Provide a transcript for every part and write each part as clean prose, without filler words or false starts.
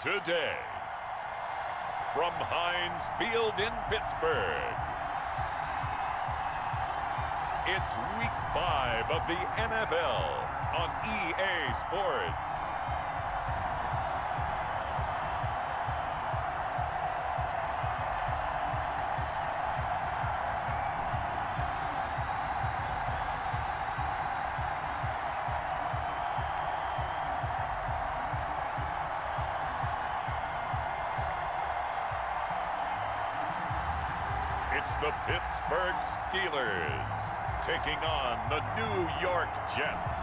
Today, from Heinz Field in Pittsburgh, it's Week 5 of the NFL on EA Sports. It's the Pittsburgh Steelers taking on the New York Jets.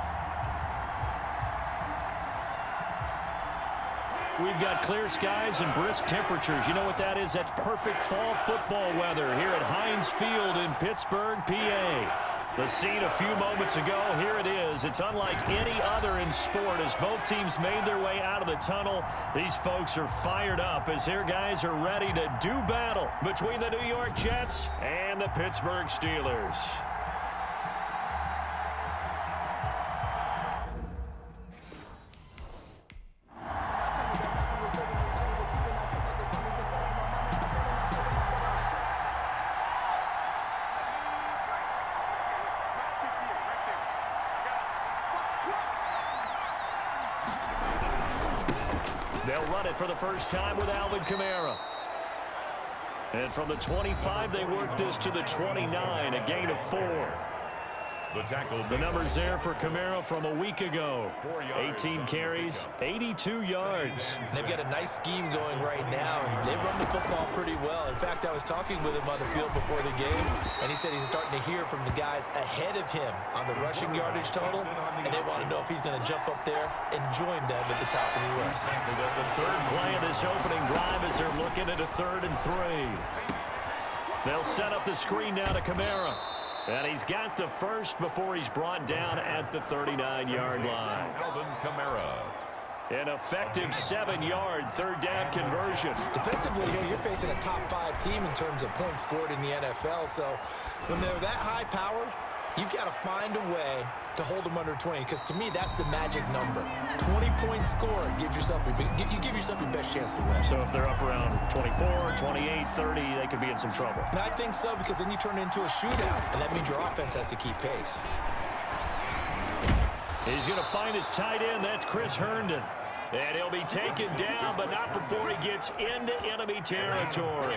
We've got clear skies and brisk temperatures. You know what that is? That's perfect fall football weather here at Heinz Field in Pittsburgh, PA. The scene a few moments ago, here it is. It's unlike any other in sport as both teams made their way out of the tunnel. These folks are fired up as their guys are ready to do battle between the New York Jets and the Pittsburgh Steelers. They'll run it for the first time with Alvin Kamara. And from the 25, they work this to the 29, a gain of 4. The numbers there for Kamara from a week ago. 18 carries, 82 yards. They've got a nice scheme going right now, and they run the football pretty well. In fact, I was talking with him on the field before the game, and he said he's starting to hear from the guys ahead of him on the rushing yardage total, and they want to know if he's going to jump up there and join them at the top of the list. Third play of this opening drive as they're looking at a 3rd and 3. They'll set up the screen now to Kamara. And he's got the first before he's brought down at the 39-yard line. Alvin Kamara. An effective 7-yard 3rd down conversion. Defensively here, you're facing a top 5 team in terms of points scored in the NFL. So when they're that high-powered, you've got to find a way to hold them under 20, because to me, that's the magic number. 20-point score gives yourself you give yourself your best chance to win. So if they're up around 24, 28, 30, they could be in some trouble. And I think so, because then you turn it into a shootout, and that means your offense has to keep pace. He's going to find his tight end. That's Chris Herndon. And he'll be taken down, but not before he gets into enemy territory.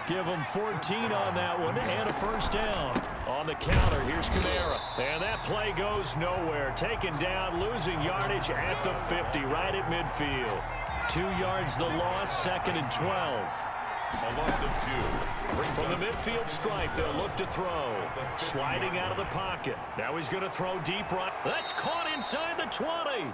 Give him 14 on that one and a first down. On the counter, here's Kamara. And that play goes nowhere. Taken down, losing yardage at the 50, right at midfield. 2 yards the loss, 2nd and 12. A loss of 2. From the midfield stripe, they'll look to throw. Sliding out of the pocket. Now he's going to throw deep right. That's caught inside the 20.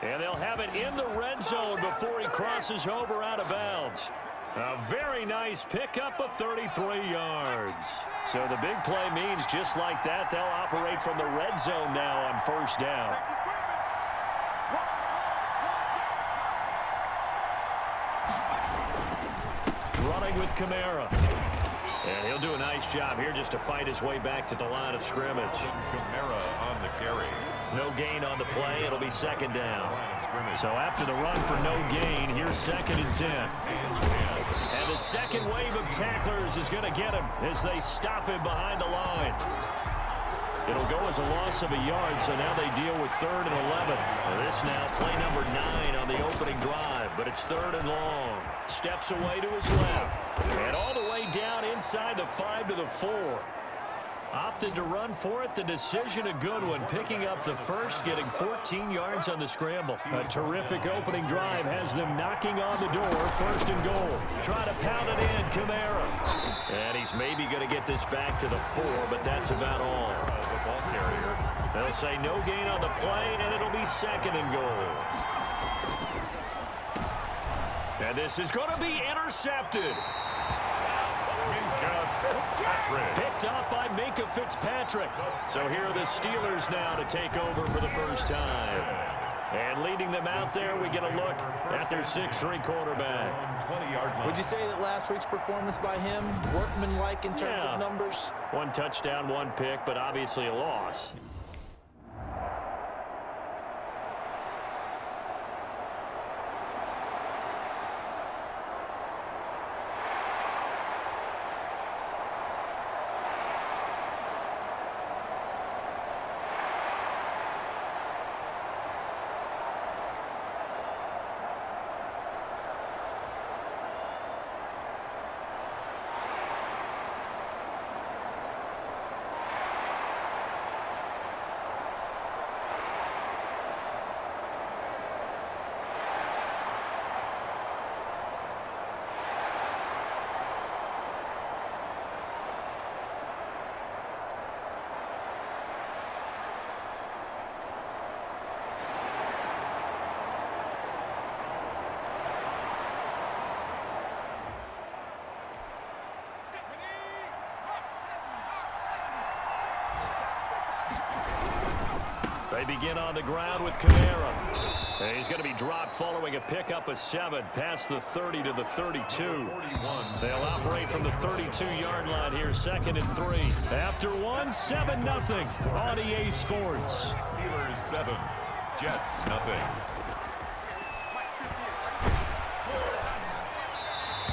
And they'll have it in the red zone before he crosses over out of bounds. A very nice pickup of 33 yards. So the big play means just like that, they'll operate from the red zone now on 1st down. Running with Kamara. And he'll do a nice job here just to fight his way back to the line of scrimmage. Kamara on the carry. No gain on the play. It'll be 2nd down. So after the run for no gain, here's 2nd and 10. And the second wave of tacklers is going to get him as they stop him behind the line. It'll go as a loss of a yard, so now they deal with 3rd and 11. This now play number 9 on the opening drive, but it's 3rd and long. Steps away to his left. And all the way down inside the 5 to the 4. Opted to run for it. The decision a good one. Picking up the first, getting 14 yards on the scramble. A terrific opening drive has them knocking on the door. 1st and goal. Try to pound it in, Kamara. And he's maybe going to get this back to the 4, but that's about all. The ball carrier. They'll say no gain on the play, and it'll be 2nd and goal. And this is going to be intercepted. Picked up by Minkah Fitzpatrick. So here are the Steelers now to take over for the first time. And leading them out there, we get a look at their 6'3" quarterback. Would you say that last week's performance by him, workmanlike in terms of numbers? 1 touchdown, 1 pick, but obviously a loss. They begin on the ground with Kamara. And he's going to be dropped following a pickup of 7 past the 30 to the 32. They'll operate from the 32-yard line here, 2nd and 3. After 1, 7-0 on EA Sports. Steelers 7, Jets nothing.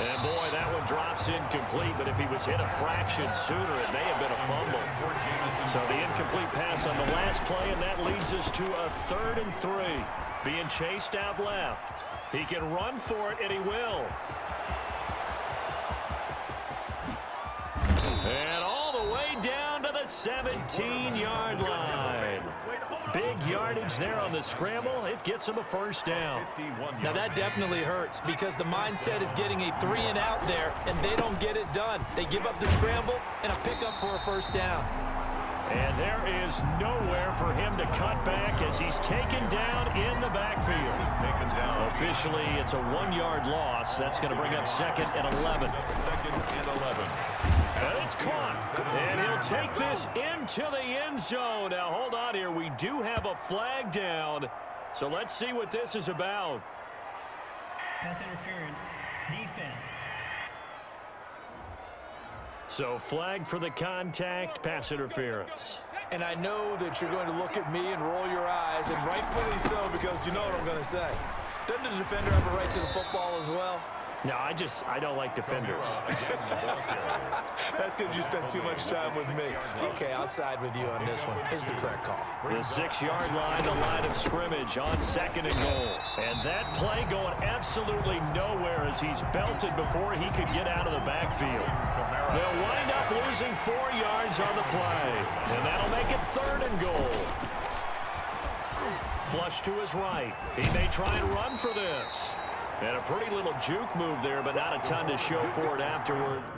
And boy, that one drops incomplete, but if he was hit a fraction sooner, it may have been a fumble. So the incomplete pass on the last play, and that leads us to a 3rd and 3. Being chased out left. He can run for it, and he will. And all the way down to the 17-yard line. Big yardage there on the scramble. It gets him a 1st down. Now that definitely hurts because the mindset is getting a 3-and-out there, and they don't get it done. They give up the scramble and a pickup for a 1st down. And there is nowhere for him to cut back as he's taken down in the backfield. He's taken down. Officially, it's a 1-yard loss. That's going to bring up 2nd and 11. 2nd and 11. And it's caught. And he'll take this into the end zone. Now, hold on here. We do have a flag down. So let's see what this is about. Pass interference. Defense. So flag for the contact, pass interference. And I know that you're going to look at me and roll your eyes, and rightfully so, because you know what I'm going to say. Doesn't the defender have a right to the football as well? No, I don't like defenders. That's because you spent too much time with me. Okay, I'll side with you on this one. It's the correct call. The 6-yard line, the line of scrimmage on 2nd and goal. And that play going absolutely nowhere as he's belted before he could get out of the backfield. They'll wind up losing 4 yards on the play. And that'll make it 3rd and goal. Flush to his right. He may try and run for this. And a pretty little juke move there, but not a ton to show for it afterwards.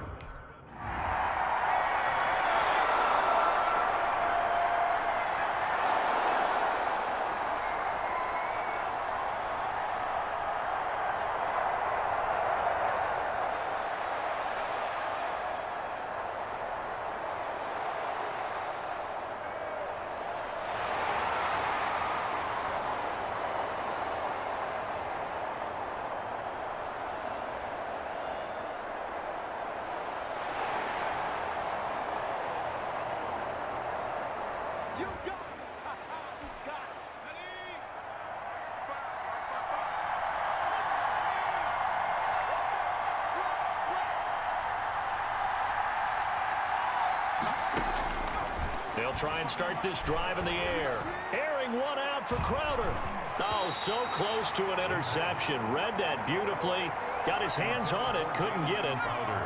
They'll try and start this drive in the air. Airing one out for Crowder. Oh, so close to an interception. Read that beautifully. Got his hands on it, couldn't get it.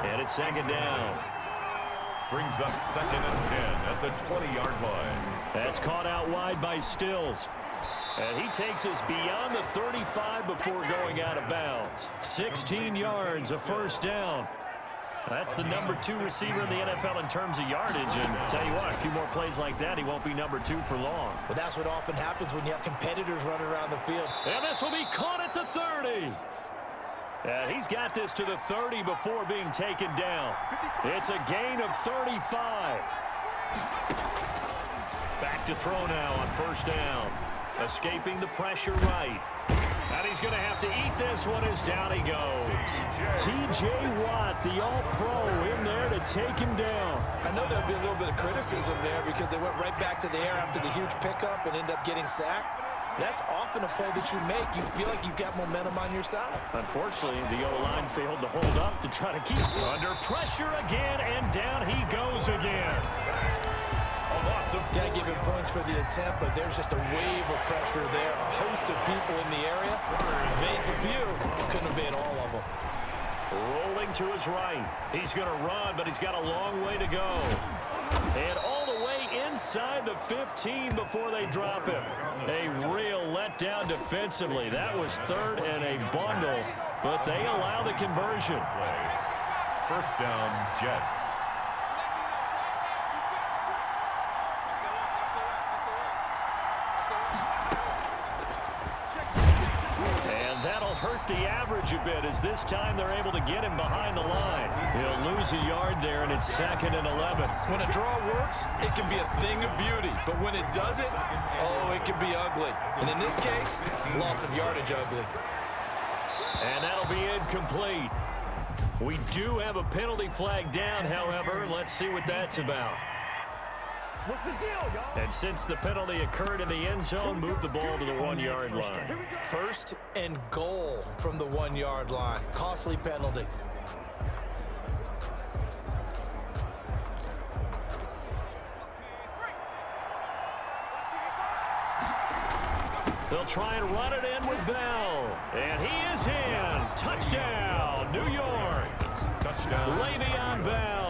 And it's 2nd down. Brings up 2nd and 10 at the 20-yard line. That's caught out wide by Stills. And he takes us beyond the 35 before going out of bounds. 16 yards, a 1st down. That's the number 2 receiver in the NFL in terms of yardage. And tell you what, a few more plays like that, he won't be number 2 for long. Well, that's what often happens when you have competitors running around the field. And this will be caught at the 30. And he's got this to the 30 before being taken down. It's a gain of 35. Back to throw now on 1st down. Escaping the pressure right. And he's going to have to eat this one as down he goes. T.J. Watt, the all-pro, in there to take him down. I know there'll be a little bit of criticism there because they went right back to the air after the huge pickup and end up getting sacked. That's often a play that you make. You feel like you've got momentum on your side. Unfortunately, the O-line failed to hold up to try to keep under pressure again, and down he goes again. Got to give him points for the attempt, but there's just a wave of pressure there. A host of people in the area. Evades a few. Couldn't evade all of them. Rolling to his right. He's going to run, but he's got a long way to go. And all the way inside the 15 before they drop him. A real letdown defensively. That was 3rd and a bundle, but they allow the conversion. 1st down, Jets. hurt the average a bit, as this time they're able to get him behind the line. He'll lose a yard there, and it's 2nd and 11. When a draw works, it can be a thing of beauty. But when it doesn't, oh, it can be ugly. And in this case, loss of yardage ugly. And that'll be incomplete. We do have a penalty flag down, however. Let's see what that's about. What's the deal, y'all? And since the penalty occurred in the end zone, move the ball to the 1-yard line. 1st and goal from the 1-yard line. Costly penalty. They'll try and run it in with Bell. And he is in. Touchdown, New York. Touchdown. Le'Veon Bell.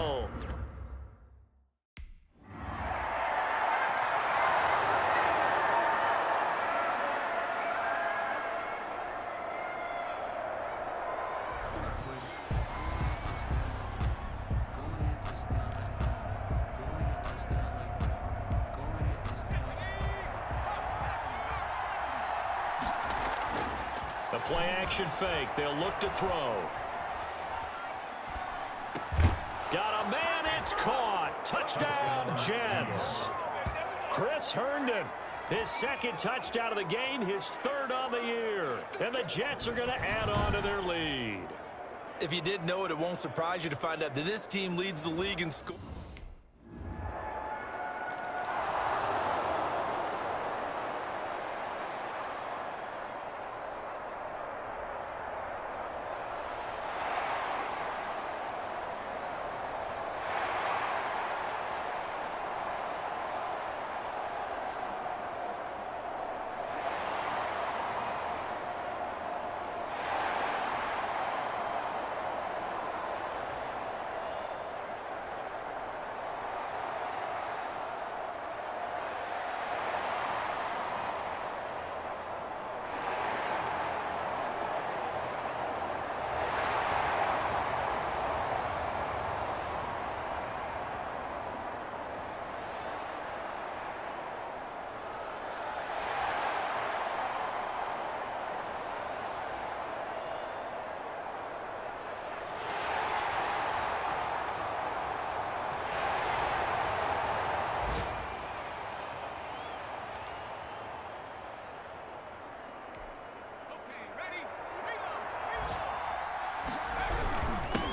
A play-action fake. They'll look to throw. Got a man. It's caught. Touchdown, Jets. Chris Herndon, his 2nd touchdown of the game, his 3rd on the year. And the Jets are going to add on to their lead. If you didn't know it, it won't surprise you to find out that this team leads the league in score.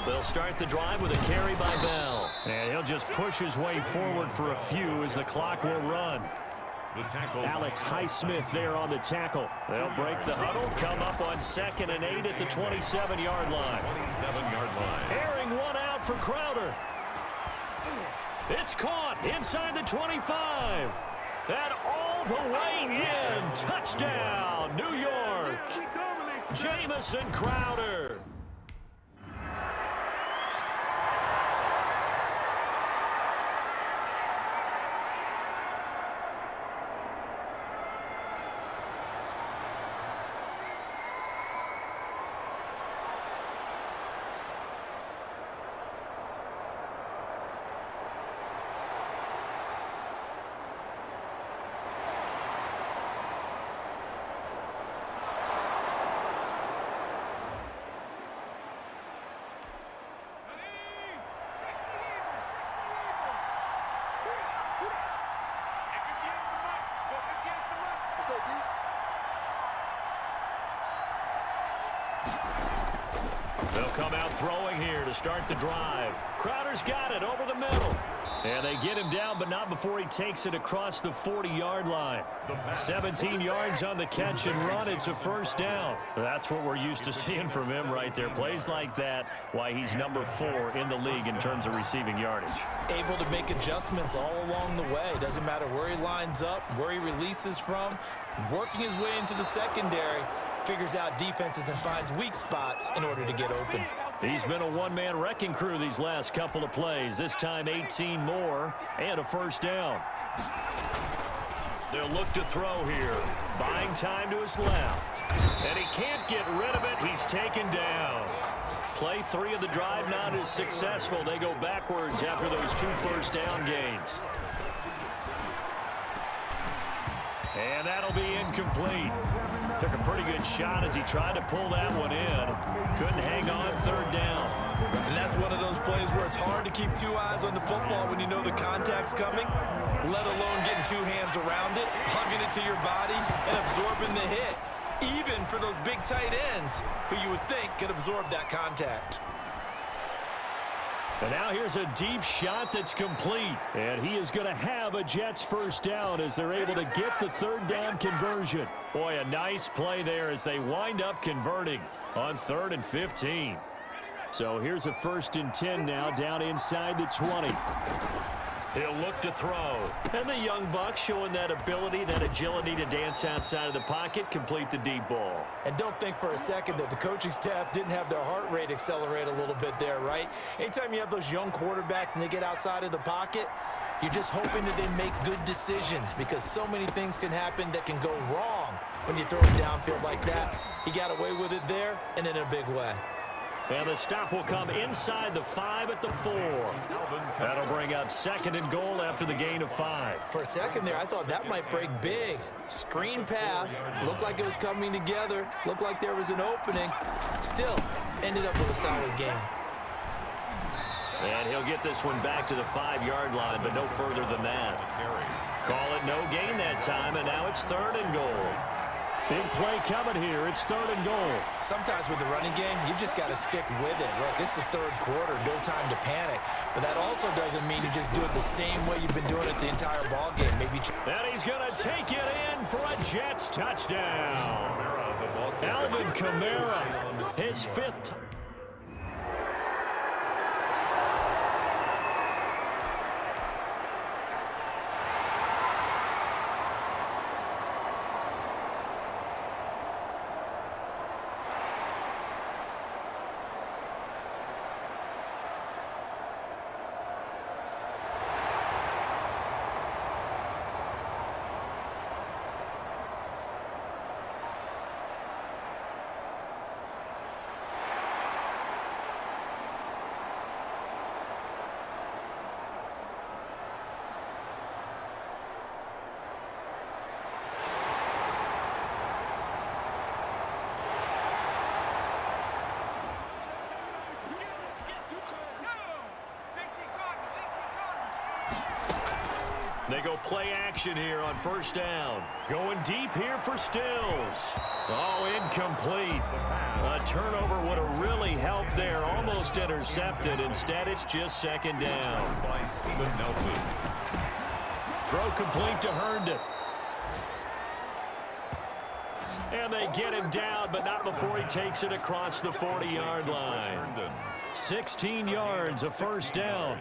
They'll start the drive with a carry by Bell. And he'll just push his way forward for a few as the clock will run. Alex Highsmith there on the tackle. They'll break the huddle, come up on 2nd and 8 at the 27-yard line. 27-yard line. Airing one out for Crowder. It's caught inside the 25. And all the way in. Touchdown, New York. Jamison Crowder. They'll come out throwing here to start the drive. Crowder's got it over the middle. And they get him down, but not before he takes it across the 40-yard line. 17 yards on the catch and run. It's a 1st down. That's what we're used to seeing from him right there. Plays like that, why he's number 4 in the league in terms of receiving yardage. Able to make adjustments all along the way. Doesn't matter where he lines up, where he releases from. Working his way into the secondary. Figures out defenses and finds weak spots in order to get open. He's been a one-man wrecking crew these last couple of plays. This time 18 more and a 1st down. They'll look to throw here. Buying time to his left. And he can't get rid of it. He's taken down. Play 3 of the drive not as successful. They go backwards after those 2 first down gains. And that'll be incomplete. Took a pretty good shot as he tried to pull that one in. Couldn't hang on third down. And that's one of those plays where it's hard to keep two eyes on the football when you know the contact's coming, let alone getting two hands around it, hugging it to your body, and absorbing the hit. Even for those big tight ends who you would think could absorb that contact. And now here's a deep shot that's complete. And he is going to have a Jets first down as they're able to get the third down conversion. Boy, a nice play there as they wind up converting on 3rd and 15. So here's a 1st and 10 now down inside the 20. He'll look to throw. And the young buck showing that ability, that agility to dance outside of the pocket, complete the deep ball. And don't think for a second that the coaching staff didn't have their heart rate accelerate a little bit there, right? Anytime you have those young quarterbacks and they get outside of the pocket, you're just hoping that they make good decisions because so many things can happen that can go wrong when you throw it downfield like that. He got away with it there and in a big way. And the stop will come inside the 5 at the 4. That'll bring up 2nd and goal after the gain of 5. For a second there, I thought that might break big. Screen pass. Looked like it was coming together. Looked like there was an opening. Still, ended up with a solid game. And he'll get this one back to the 5-yard line, but no further than that. Call it no gain that time, and now it's 3rd and goal. Big play coming here. It's 3rd and goal. Sometimes with the running game, you've just got to stick with it. Look, it's the 3rd quarter, no time to panic. But that also doesn't mean you just do it the same way you've been doing it the entire ball game. Maybe. And he's going to take it in for a Jets touchdown. Alvin Kamara, his 5th. They go play action here on 1st down. Going deep here for Stills. Oh, incomplete. A turnover would have really helped there. Almost intercepted. Instead, it's just 2nd down. Throw complete to Herndon. And they get him down, but not before he takes it across the 40-yard line. 16 yards, a 1st down.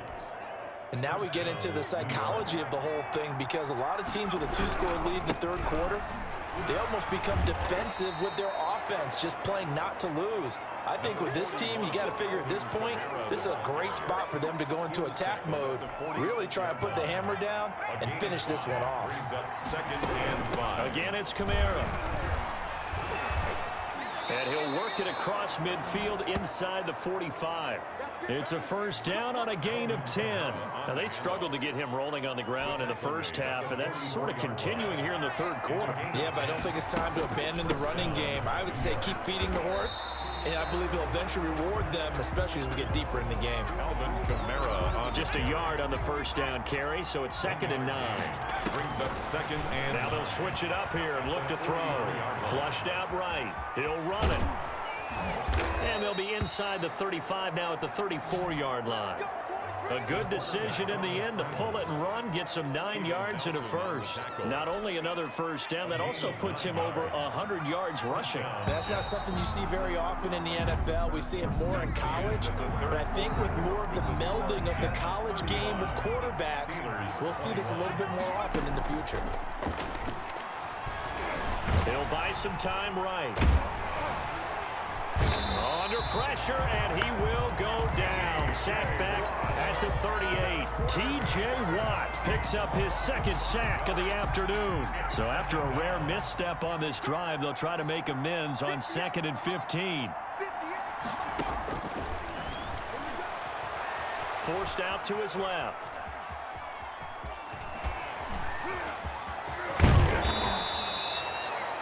And now we get into the psychology of the whole thing because a lot of teams with a 2-score lead in the 3rd quarter, they almost become defensive with their offense, just playing not to lose. I think with this team, you got to figure at this point, this is a great spot for them to go into attack mode, really try and put the hammer down and finish this one off. Again, it's Kamara. And he'll work it across midfield inside the 45. It's a 1st down on a gain of 10. Now, they struggled to get him rolling on the ground in the 1st half, and that's sort of continuing here in the 3rd quarter. Yeah, but I don't think it's time to abandon the running game. I would say keep feeding the horse, and I believe he'll eventually reward them, especially as we get deeper in the game. Alvin Kamara on just a yard on the 1st down carry, so it's 2nd and 9. brings up 2nd and Now they'll switch it up here and look to throw. Flushed out right. He'll run it. And they'll be inside the 35 now at the 34-yard line. A good decision in the end to pull it and run, gets him 9 yards and a 1st. Not only another 1st down, that also puts him over 100 yards rushing. That's not something you see very often in the NFL. We see it more in college, but I think with more of the melding of the college game with quarterbacks, we'll see this a little bit more often in the future. He'll buy some time right. Under pressure, and he will go down. Sack back at the 38. T.J. Watt picks up his 2nd sack of the afternoon. So after a rare misstep on this drive, they'll try to make amends on 2nd and 15. Forced out to his left.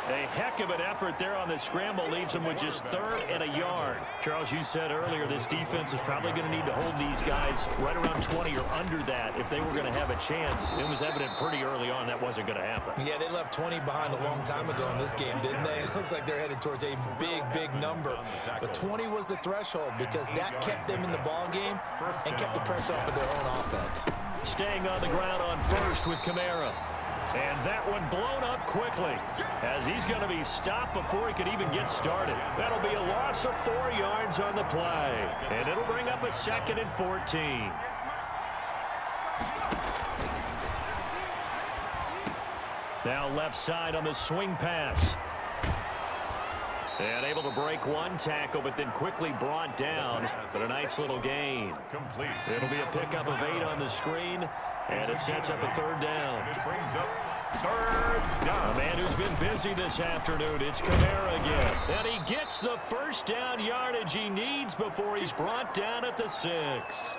They heck of an effort there on the scramble. Leaves them with just 3rd and a yard. Charles, you said earlier this defense is probably going to need to hold these guys right around 20 or under that if they were going to have a chance. It was evident pretty early on that wasn't going to happen. Yeah, they left 20 behind a long time ago in this game, didn't they? It looks like they're headed towards a big number. But 20 was the threshold because that kept them in the ball game and kept the pressure off of their own offense. Staying on the ground on first with Kamara. And that one blown up quickly as he's going to be stopped before he could even get started. That'll be a loss of 4 yards on the play. And it'll bring up a 2nd and 14. Now left side on the swing pass. And able to break one tackle, but then quickly brought down. But a nice little gain. Complete. It'll be a pickup of 8 on the screen, and it sets up a 3rd down. It brings up 3rd down. A man who's been busy this afternoon. It's Kamara again. And he gets the 1st down yardage he needs before he's brought down at the 6.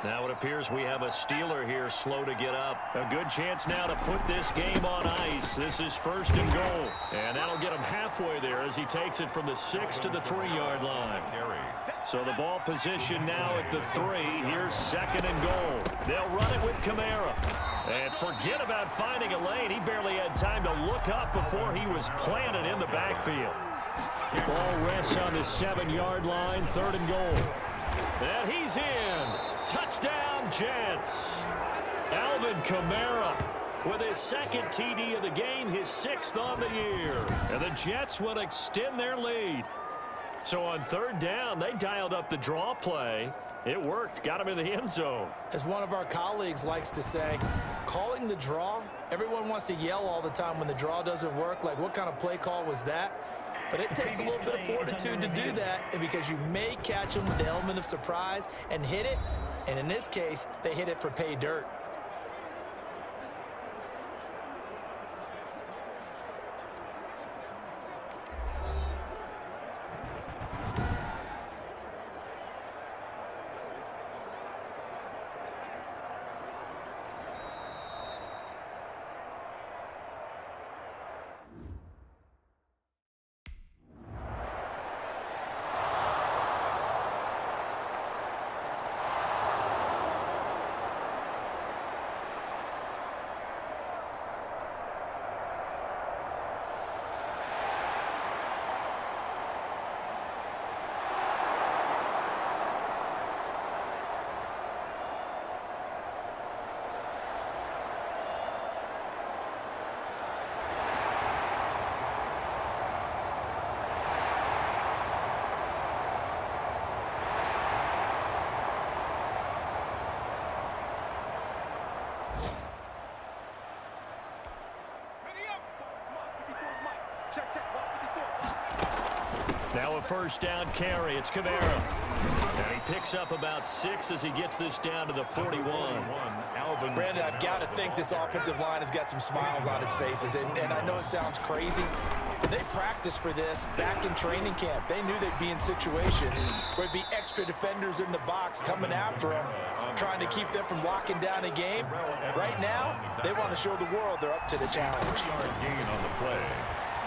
Now it appears we have a Steeler here slow to get up. A good chance now to put this game on ice. This is 1st and goal. And that'll get him halfway there as he takes it from the 6 to the 3-yard line. So the ball position now at the 3. Here's 2nd and goal. They'll run it with Kamara. And forget about finding a lane. He barely had time to look up before he was planted in the backfield. Ball rests on the 7-yard line. 3rd and goal. And he's in. Touchdown, Jets. Alvin Kamara with his 2nd TD of the game, his 6th on the year. And the Jets will extend their lead. So on 3rd down, they dialed up the draw play. It worked. Got him in the end zone. As one of our colleagues likes to say, calling the draw, everyone wants to yell all the time when the draw doesn't work. Like, what kind of play call was that? But it takes a little bit of fortitude to do that, and because you may catch them with the element of surprise and hit it. And in this case, they hit it for pay dirt. Now a 1st down carry. It's Kamara. And he picks up about 6 as he gets this down to the 41. Brandon, I've got to think this offensive line has got some smiles on its faces. And I know it sounds crazy. They practiced for this back in training camp. They knew they'd be in situations where there'd be extra defenders in the box coming after them, trying to keep them from locking down a game. Right now, they want to show the world they're up to the challenge. 4-yard gain on the play.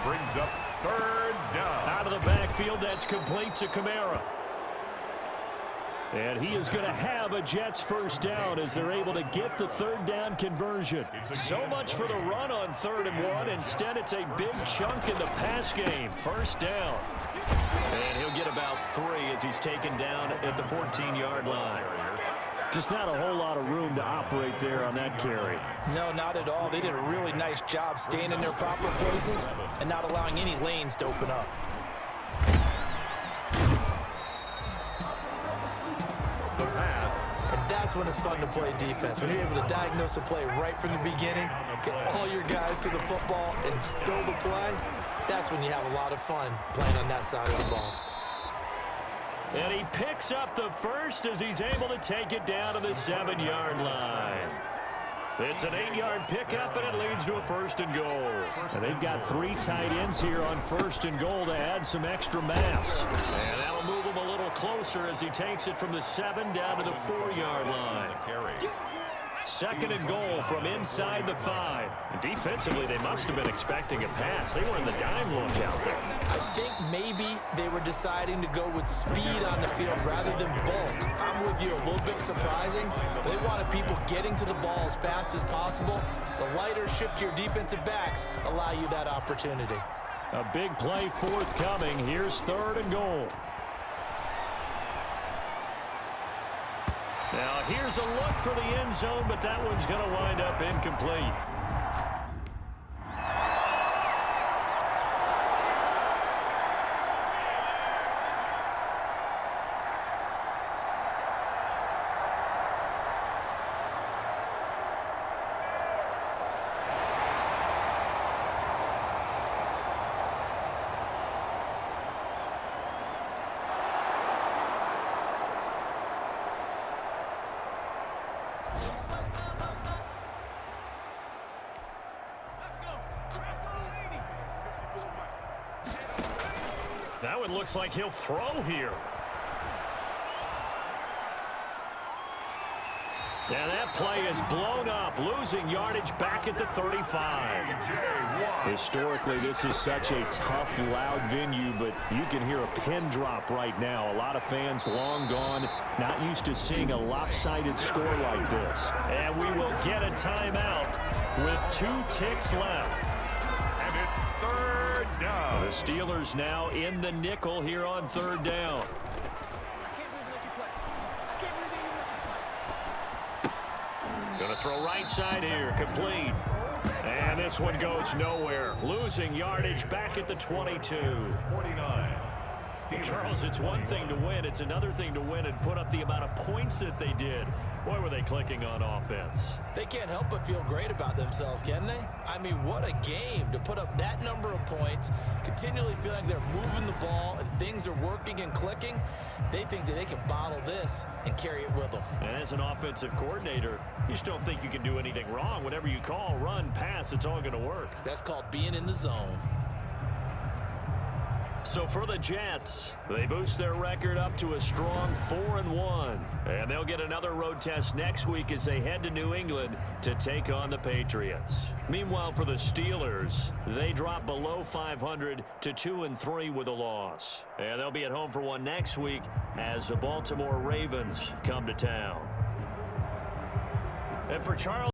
Brings up 3rd down. Out of the backfield, that's complete to Kamara. And he is going to have a Jets 1st down as they're able to get the 3rd down conversion. So much for the run on 3rd and 1. Instead, it's a big chunk in the pass game. 1st down. And he'll get about 3 as he's taken down at the 14-yard line. Just not a whole lot of room to operate there on that carry. No, not at all. They did a really nice job staying in their proper places and not allowing any lanes to open up. The pass. And that's when it's fun to play defense. When you're able to diagnose a play right from the beginning, get all your guys to the football and throw the play, that's when you have a lot of fun playing on that side of the ball. And he picks up the 1st as he's able to take it down to the 7-yard line. It's an 8-yard pickup, and it leads to a 1st and goal. And they've got 3 tight ends here on 1st and goal to add some extra mass. And that'll move him a little closer as he takes it from the 7 down to the 4-yard line. Second and goal from inside the 5. Defensively, they must have been expecting a pass. They were in the dime look out there. I think maybe they were deciding to go with speed on the field rather than bulk. I'm with you, a little bit surprising. They wanted people getting to the ball as fast as possible. The lighter, shiftier defensive backs allow you that opportunity. A big play forthcoming. Here's third and goal. Now, here's a look for the end zone, but that one's going to wind up incomplete. That one looks like he'll throw here. And that play is blown up, losing yardage back at the 35. Historically, this is such a tough, loud venue, but you can hear a pin drop right now. A lot of fans long gone, not used to seeing a lopsided score like this. And we will get a timeout with 2 ticks left. And it's third down. The Steelers now in the nickel here on third down. Going to throw right side here, complete. And this one goes nowhere. Losing yardage back at the 22. 49. Charles, it's one thing to win. It's another thing to win and put up the amount of points that they did. Boy, were they clicking on offense. They can't help but feel great about themselves, can they? I mean, what a game to put up that number of points, continually feeling like they're moving the ball and things are working and clicking. They think that they can bottle this and carry it with them. And as an offensive coordinator, you just don't think you can do anything wrong. Whatever you call, run, pass, it's all going to work. That's called being in the zone. So for the Jets, they boost their record up to a strong 4-1. And they'll get another road test next week as they head to New England to take on the Patriots. Meanwhile, for the Steelers, they drop below 500 to 2-3 with a loss. And they'll be at home for one next week as the Baltimore Ravens come to town. And for Charles